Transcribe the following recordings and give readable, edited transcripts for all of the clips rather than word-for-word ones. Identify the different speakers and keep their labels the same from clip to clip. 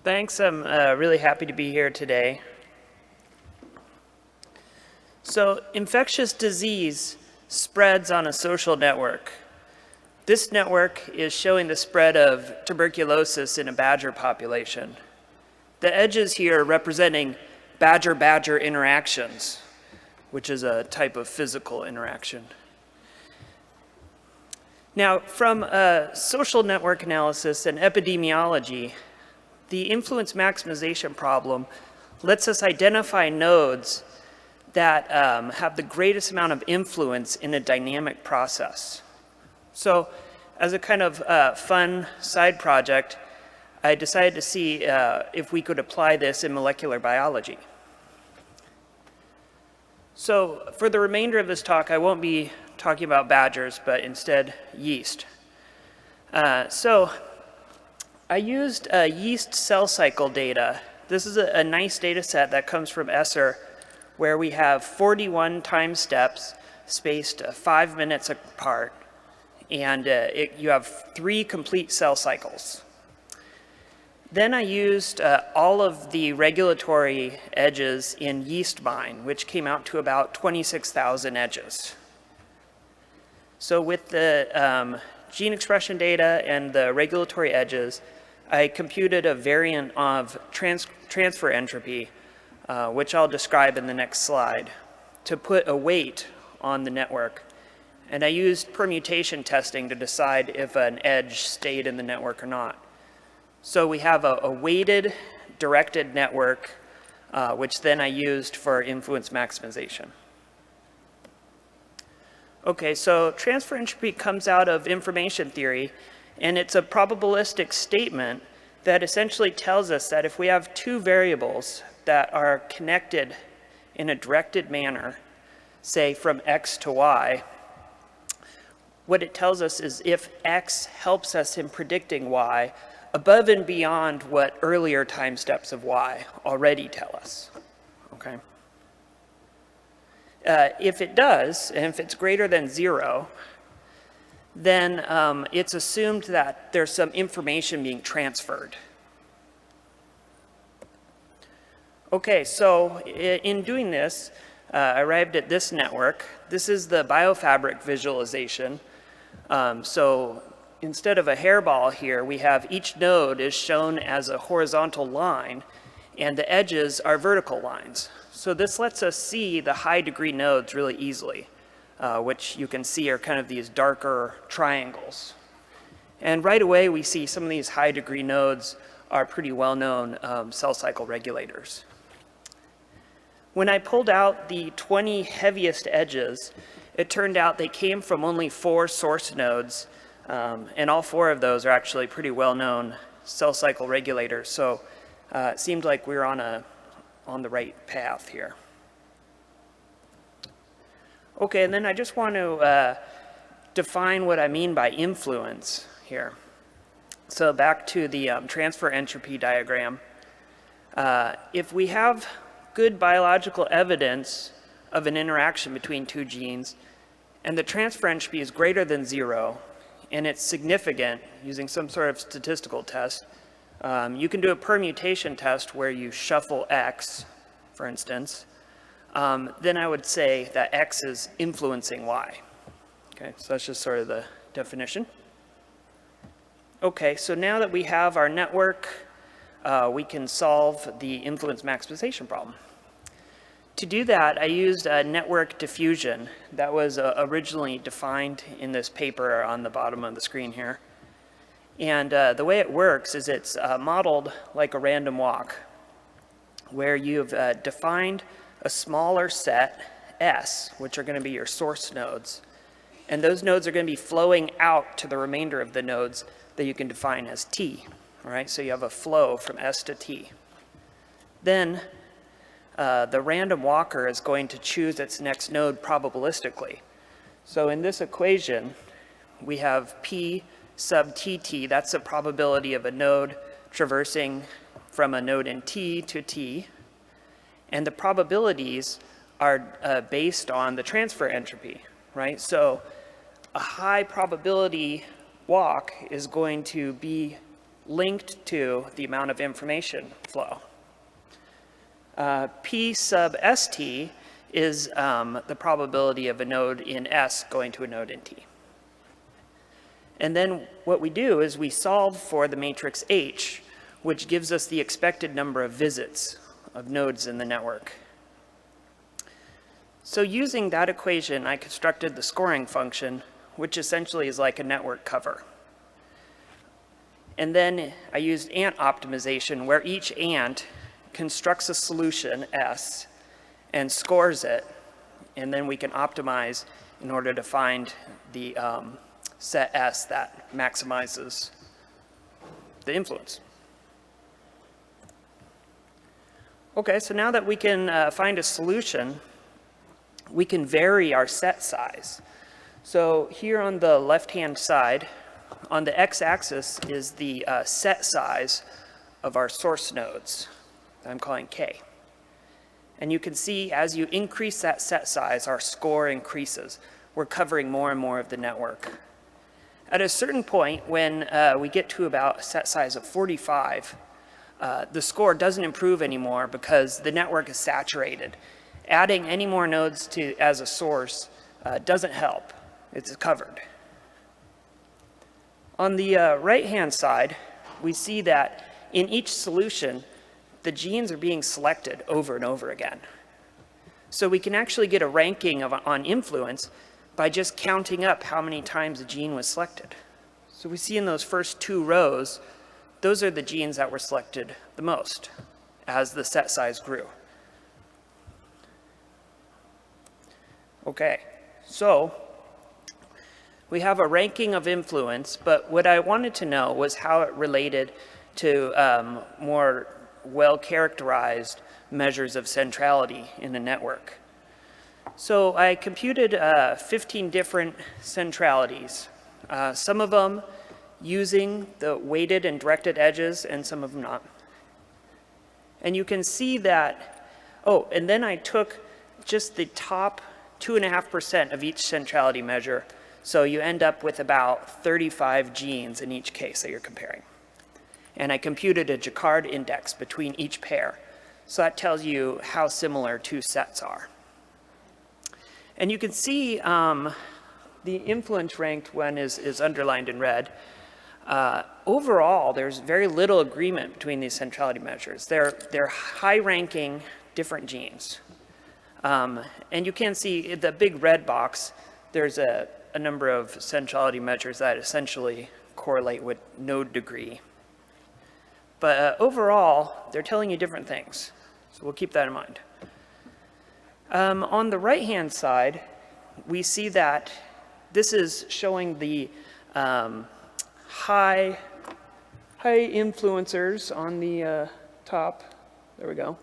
Speaker 1: Thanks. I'm really happy to be here today. So, infectious disease spreads on a social network. This network is showing the spread of tuberculosis in a badger population. The edges here are representing badger-badger interactions, which is a type of physical interaction. Now, from social network analysis and epidemiology, the influence maximization problem lets us identify nodes that have the greatest amount of influence in a dynamic process. So, as a kind of fun side project, I decided to see if we could apply this in molecular biology. So, for the remainder of this talk, I won't be talking about badgers, but instead yeast. So, I used yeast cell cycle data. This is a nice data set that comes from ESSER, where we have 41 time steps spaced 5 minutes apart, and you have 3 complete cell cycles. Then I used all of the regulatory edges in YeastMine, which came out to about 26,000 edges. So with the gene expression data and the regulatory edges, I computed a variant of transfer entropy, which I'll describe in the next slide, to put a weight on the network. And I used permutation testing to decide if an edge stayed in the network or not. So we have a weighted directed network, which then I used for influence maximization. Okay, so transfer entropy comes out of information theory, and it's a probabilistic statement that essentially tells us that if we have 2 variables that are connected in a directed manner, say from x to y, what it tells us is if x helps us in predicting y above and beyond what earlier time steps of y already tell us, okay? If it does, and if it's greater than 0, then it's assumed that there's some information being transferred. Okay, so in doing this, I arrived at this network. This is the Biofabric visualization. So instead of a hairball here, we have each node is shown as a horizontal line, and the edges are vertical lines. So this lets us see the high degree nodes really easily, which you can see are kind of these darker triangles. And right away we see some of these high degree nodes are pretty well known cell cycle regulators. When I pulled out the 20 heaviest edges, it turned out they came from only 4 source nodes, and all 4 of those are actually pretty well known cell cycle regulators. So it seemed like we were on the right path here. Okay, and then I just want to define what I mean by influence here. So back to the transfer entropy diagram. If we have good biological evidence of an interaction between 2 genes, and the transfer entropy is greater than 0, and it's significant using some sort of statistical test, you can do a permutation test where you shuffle x, for instance. Then I would say that x is influencing y. Okay, so that's just sort of the definition. Okay, so now that we have our network, we can solve the influence maximization problem. To do that, I used network diffusion that was originally defined in this paper on the bottom of the screen here. And the way it works is it's modeled like a random walk, where you've defined a smaller set, S, which are going to be your source nodes. And those nodes are going to be flowing out to the remainder of the nodes that you can define as T. All right, so you have a flow from S to T. Then the random walker is going to choose its next node probabilistically. So in this equation, we have P sub TT, that's the probability of a node traversing from a node in T to T. And the probabilities are based on the transfer entropy, right? So a high probability walk is going to be linked to the amount of information flow. P sub st is the probability of a node in S going to a node in T. And then what we do is we solve for the matrix H, which gives us the expected number of visits of nodes in the network. So using that equation, I constructed the scoring function, which essentially is like a network cover. And then I used ant optimization, where each ant constructs a solution, S, and scores it, and then we can optimize in order to find the set S that maximizes the influence. Okay, so now that we can find a solution, we can vary our set size. So here on the left-hand side, on the x-axis is the set size of our source nodes that I'm calling K. And you can see as you increase that set size, our score increases. We're covering more and more of the network. At a certain point, when we get to about a set size of 45, the score doesn't improve anymore because the network is saturated. Adding any more nodes as a source doesn't help. It's covered. On the right-hand side, we see that in each solution, the genes are being selected over and over again. So we can actually get a ranking on influence by just counting up how many times a gene was selected. So we see in those first two rows, those are the genes that were selected the most as the set size grew. Okay, so we have a ranking of influence, but what I wanted to know was how it related to more well-characterized measures of centrality in a network. So I computed 15 different centralities, some of them using the weighted and directed edges and some of them not. And you can see that, oh, and then I took just the top 2.5% of each centrality measure, so you end up with about 35 genes in each case that you're comparing. And I computed a Jacquard index between each pair. So that tells you how similar two sets are. And you can see the influence ranked one is underlined in red. Overall, there's very little agreement between these centrality measures. They're high-ranking different genes. And you can see the big red box, there's a number of centrality measures that essentially correlate with node degree. But overall, they're telling you different things. So we'll keep that in mind. On the right-hand side, we see that this is showing the high influencers on the top. There we go.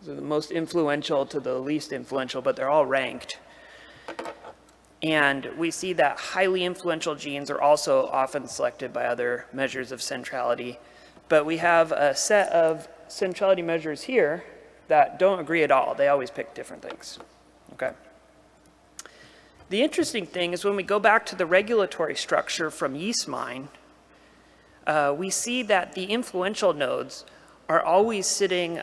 Speaker 1: These are the most influential to the least influential, but they're all ranked. And we see that highly influential genes are also often selected by other measures of centrality. But we have a set of centrality measures here that don't agree at all. They always pick different things. Okay. The interesting thing is when we go back to the regulatory structure from yeast mine, we see that the influential nodes are always sitting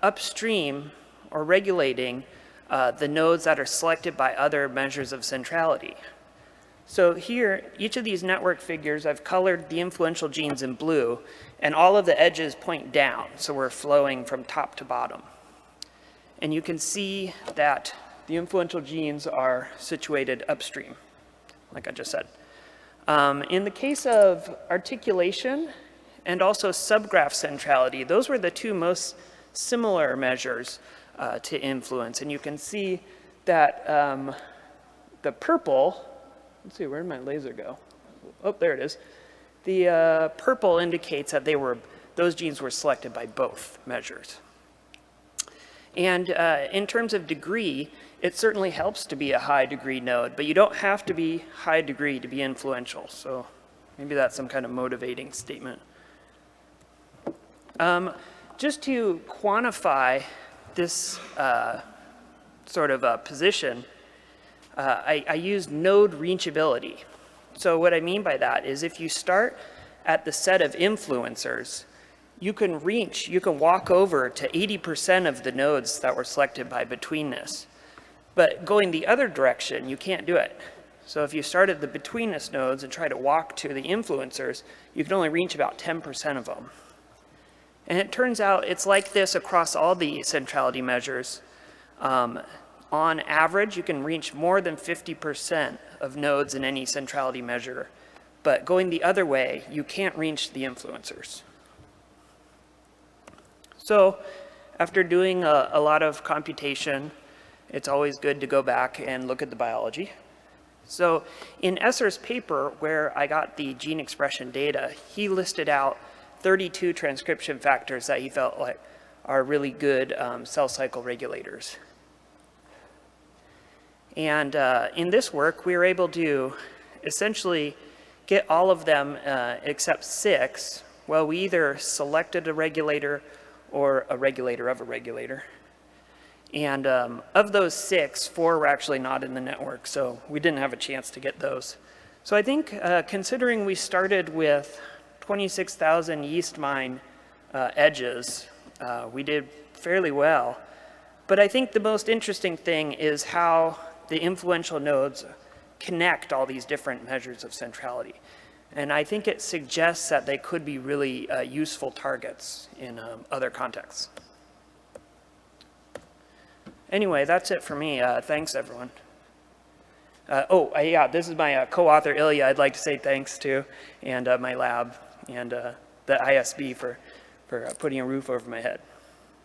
Speaker 1: upstream or regulating the nodes that are selected by other measures of centrality. So here, each of these network figures, I've colored the influential genes in blue, and all of the edges point down, so we're flowing from top to bottom. And you can see that the influential genes are situated upstream, like I just said. In the case of articulation and also subgraph centrality, those were the two most similar measures to influence. And you can see that the purple, let's see, where did my laser go? Oh, there it is. The purple indicates that those genes were selected by both measures. And in terms of degree, it certainly helps to be a high degree node, but you don't have to be high degree to be influential. So maybe that's some kind of motivating statement. Just to quantify this sort of position, I used node reachability. So what I mean by that is if you start at the set of influencers, you can walk over to 80% of the nodes that were selected by betweenness. But going the other direction, you can't do it. So if you started the betweenness nodes and try to walk to the influencers, you can only reach about 10% of them. And it turns out it's like this across all the centrality measures. On average, you can reach more than 50% of nodes in any centrality measure. But going the other way, you can't reach the influencers. So after doing a lot of computation, it's always good to go back and look at the biology. So in Esser's paper, where I got the gene expression data, he listed out 32 transcription factors that he felt like are really good cell cycle regulators. And in this work, we were able to essentially get all of them except 6. Well, we either selected a regulator or a regulator of a regulator. And of those 6, 4 were actually not in the network, so we didn't have a chance to get those. So I think considering we started with 26,000 yeast mine edges, we did fairly well. But I think the most interesting thing is how the influential nodes connect all these different measures of centrality. And I think it suggests that they could be really useful targets in other contexts. Anyway, that's it for me. Thanks, everyone. Yeah, this is my co-author, Ilya, I'd like to say thanks to, and my lab, and the ISB for putting a roof over my head.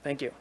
Speaker 1: Thank you.